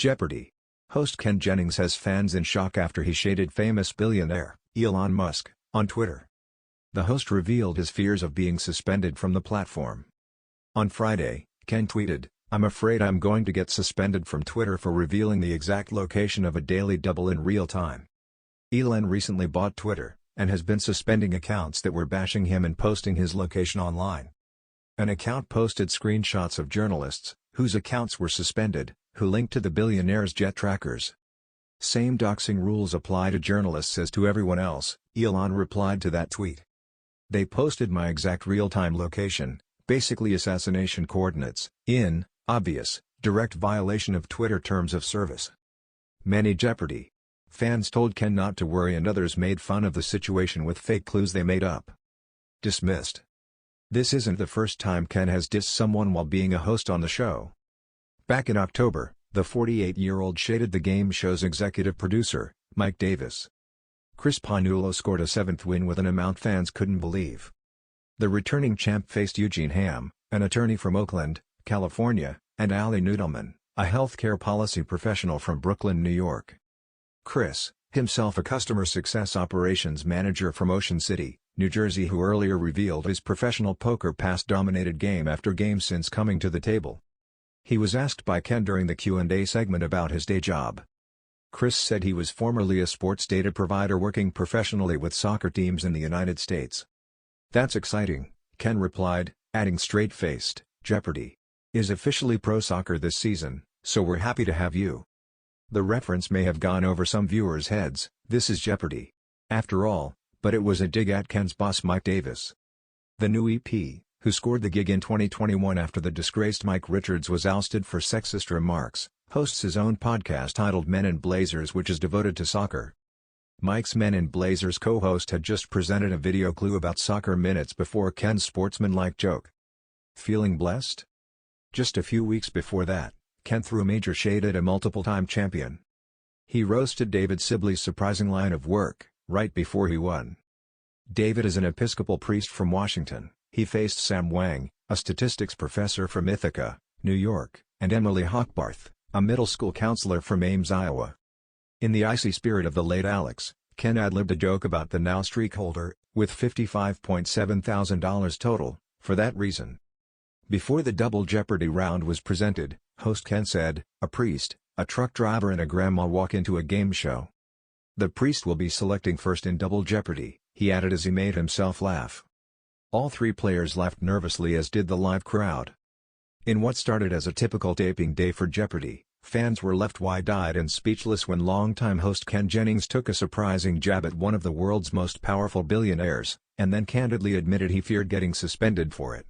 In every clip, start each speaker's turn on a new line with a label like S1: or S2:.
S1: Jeopardy! Host Ken Jennings has fans in shock after he shaded famous billionaire, Elon Musk, on Twitter. The host revealed his fears of being suspended from the platform. On Friday, Ken tweeted, "I'm afraid I'm going to get suspended from Twitter for revealing the exact location of a daily double in real time." Elon recently bought Twitter, and has been suspending accounts that were bashing him and posting his location online. An account posted screenshots of journalists, whose accounts were suspended, who linked to the billionaire's jet trackers. "Same doxing rules apply to journalists as to everyone else," Elon replied to that tweet. "They posted my exact real-time location, basically assassination coordinates, in obvious, direct violation of Twitter terms of service." Many Jeopardy! Fans told Ken not to worry and others made fun of the situation with fake clues they made up. Dismissed. This isn't the first time Ken has dissed someone while being a host on the show. Back in October, the 48-year-old shaded the game show's executive producer, Mike Davis. Chris Ponullo scored a seventh win with an amount fans couldn't believe. The returning champ faced Eugene Ham, an attorney from Oakland, California, and Ali Nudelman, a healthcare policy professional from Brooklyn, New York. Chris, himself a customer success operations manager from Ocean City, New Jersey, who earlier revealed his professional poker past dominated game after game since coming to the table. He was asked by Ken during the Q&A segment about his day job. Chris said he was formerly a sports data provider working professionally with soccer teams in the United States. "That's exciting," Ken replied, adding straight-faced, "Jeopardy! Is officially pro soccer this season, so we're happy to have you." The reference may have gone over some viewers' heads. This is Jeopardy! After all, but it was a dig at Ken's boss Mike Davis. The new EP, who scored the gig in 2021 after the disgraced Mike Richards was ousted for sexist remarks, hosts his own podcast titled Men in Blazers, which is devoted to soccer. Mike's Men in Blazers co-host had just presented a video clue about soccer minutes before Ken's sportsmanlike joke. Feeling blessed? Just a few weeks before that, Ken threw major shade at a multiple-time champion. He roasted David Sibley's surprising line of work, right before he won. David is an Episcopal priest from Washington. He faced Sam Wang, a statistics professor from Ithaca, New York, and Emily Hochbarth, a middle school counselor from Ames, Iowa. In the icy spirit of the late Alex, Ken ad-libbed a joke about the now streak holder, with $55.7 thousand total, for that reason. Before the Double Jeopardy round was presented, host Ken said, "A priest, a truck driver and a grandma walk into a game show. The priest will be selecting first in Double Jeopardy," he added as he made himself laugh. All three players laughed nervously, as did the live crowd. In what started as a typical taping day for Jeopardy! Fans were left wide-eyed and speechless when longtime host Ken Jennings took a surprising jab at one of the world's most powerful billionaires, and then candidly admitted he feared getting suspended for it.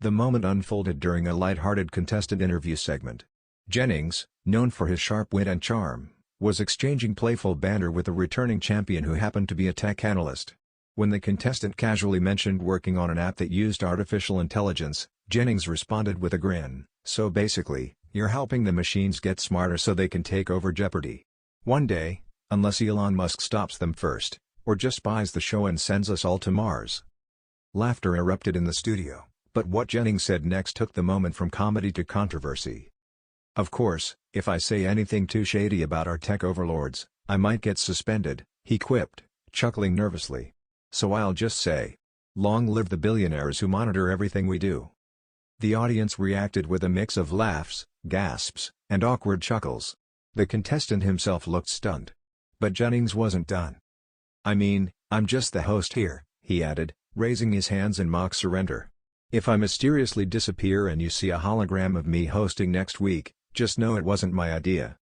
S1: The moment unfolded during a light-hearted contestant interview segment. Jennings, known for his sharp wit and charm, was exchanging playful banter with a returning champion who happened to be a tech analyst. When the contestant casually mentioned working on an app that used artificial intelligence, Jennings responded with a grin, "So basically, you're helping the machines get smarter so they can take over Jeopardy! One day, unless Elon Musk stops them first, or just buys the show and sends us all to Mars." Laughter erupted in the studio, but what Jennings said next took the moment from comedy to controversy. "Of course, if I say anything too shady about our tech overlords, I might get suspended," he quipped, chuckling nervously. "So I'll just say, long live the billionaires who monitor everything we do." The audience reacted with a mix of laughs, gasps, and awkward chuckles. The contestant himself looked stunned. But Jennings wasn't done. "I mean, I'm just the host here," he added, raising his hands in mock surrender. "If I mysteriously disappear and you see a hologram of me hosting next week, just know it wasn't my idea."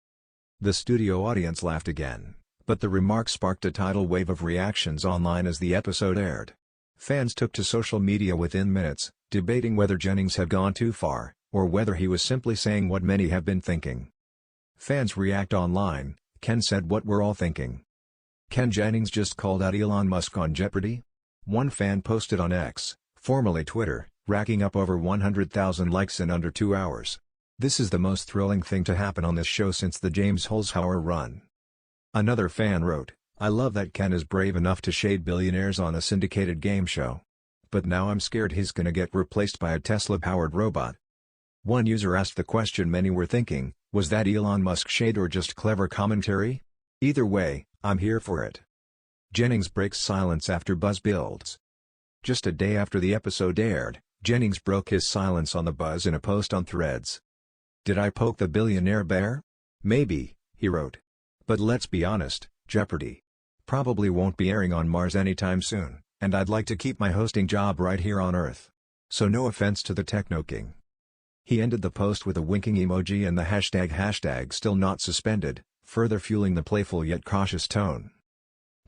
S1: The studio audience laughed again, but the remark sparked a tidal wave of reactions online as the episode aired. Fans took to social media within minutes, debating whether Jennings had gone too far, or whether he was simply saying what many have been thinking. Fans react online. Ken said what we're all thinking. Ken Jennings just called out Elon Musk on Jeopardy? One fan posted on X, formerly Twitter, racking up over 100,000 likes in under 2 hours. "This is the most thrilling thing to happen on this show since the James Holzhauer run." Another fan wrote, "I love that Ken is brave enough to shade billionaires on a syndicated game show. But now I'm scared he's gonna get replaced by a Tesla-powered robot." One user asked the question many were thinking, Was that Elon Musk shade or just clever commentary? Either way, I'm here for it. Jennings breaks silence after buzz builds. Just a day after the episode aired, Jennings broke his silence on the buzz in a post on Threads. "Did I poke the billionaire bear? Maybe," he wrote. "But let's be honest, Jeopardy! Probably won't be airing on Mars anytime soon, and I'd like to keep my hosting job right here on Earth. So no offense to the Techno King." He ended the post with a winking emoji and the hashtag still not suspended, further fueling the playful yet cautious tone.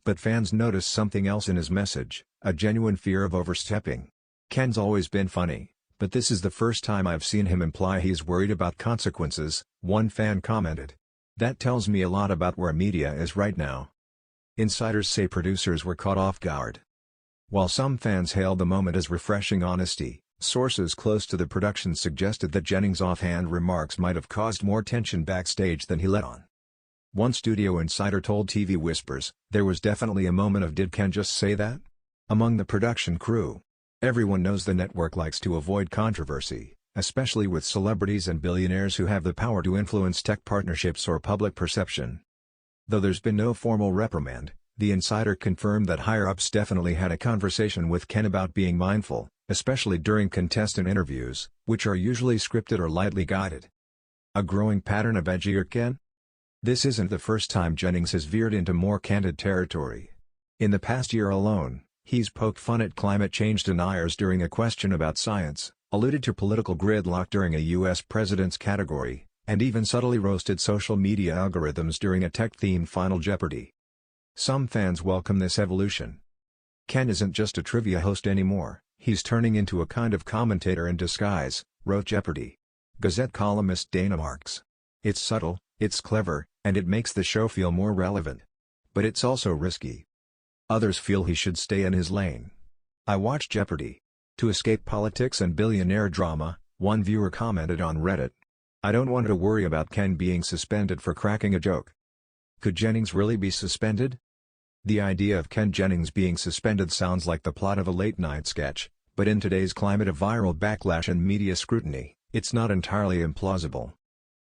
S1: But fans noticed something else in his message, a genuine fear of overstepping. "Ken's always been funny, but this is the first time I've seen him imply he's worried about consequences," one fan commented. "That tells me a lot about where media is right now." Insiders say producers were caught off guard. While some fans hailed the moment as refreshing honesty, sources close to the production suggested that Jennings' offhand remarks might have caused more tension backstage than he let on. One studio insider told TV Whispers, "There was definitely a moment of 'did Ken just say that?' among the production crew. Everyone knows the network likes to avoid controversy, especially with celebrities and billionaires who have the power to influence tech partnerships or public perception." Though there's been no formal reprimand, the insider confirmed that higher-ups definitely had a conversation with Ken about being mindful, especially during contestant interviews, which are usually scripted or lightly guided. A growing pattern of edgier Ken? This isn't the first time Jennings has veered into more candid territory. In the past year alone, he's poked fun at climate change deniers during a question about science, alluded to political gridlock during a U.S. president's category, and even subtly roasted social media algorithms during a tech-themed Final Jeopardy. Some fans welcome this evolution. "Ken isn't just a trivia host anymore, he's turning into a kind of commentator in disguise," wrote Jeopardy! Gazette columnist Dana Marks. "It's subtle, it's clever, and it makes the show feel more relevant. But it's also risky." Others feel he should stay in his lane. "I watch Jeopardy! To escape politics and billionaire drama," one viewer commented on Reddit. "I don't want to worry about Ken being suspended for cracking a joke." Could Jennings really be suspended? The idea of Ken Jennings being suspended sounds like the plot of a late-night sketch, but in today's climate of viral backlash and media scrutiny, it's not entirely implausible.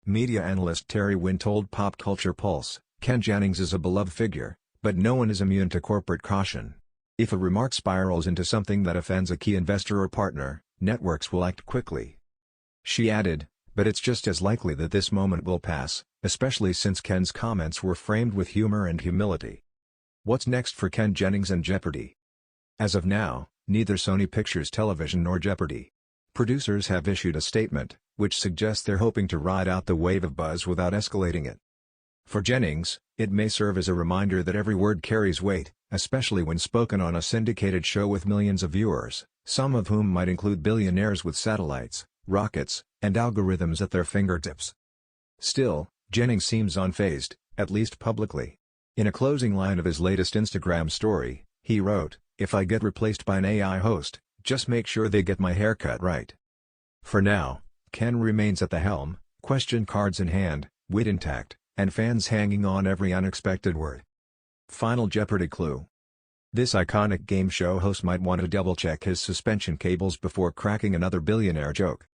S1: Media analyst Terry Wynn told Pop Culture Pulse, "Ken Jennings is a beloved figure, but no one is immune to corporate caution. If a remark spirals into something that offends a key investor or partner, networks will act quickly." She added, "But it's just as likely that this moment will pass, especially since Ken's comments were framed with humor and humility." What's next for Ken Jennings and Jeopardy? As of now, neither Sony Pictures Television nor Jeopardy! Producers have issued a statement, which suggests they're hoping to ride out the wave of buzz without escalating it. For Jennings, it may serve as a reminder that every word carries weight, especially when spoken on a syndicated show with millions of viewers, some of whom might include billionaires with satellites, rockets, and algorithms at their fingertips. Still, Jennings seems unfazed, at least publicly. In a closing line of his latest Instagram story, he wrote, "If I get replaced by an AI host, just make sure they get my haircut right." For now, Ken remains at the helm, question cards in hand, wit intact, and fans hanging on every unexpected word. Final Jeopardy clue. This iconic game show host might want to double-check his suspension cables before cracking another billionaire joke.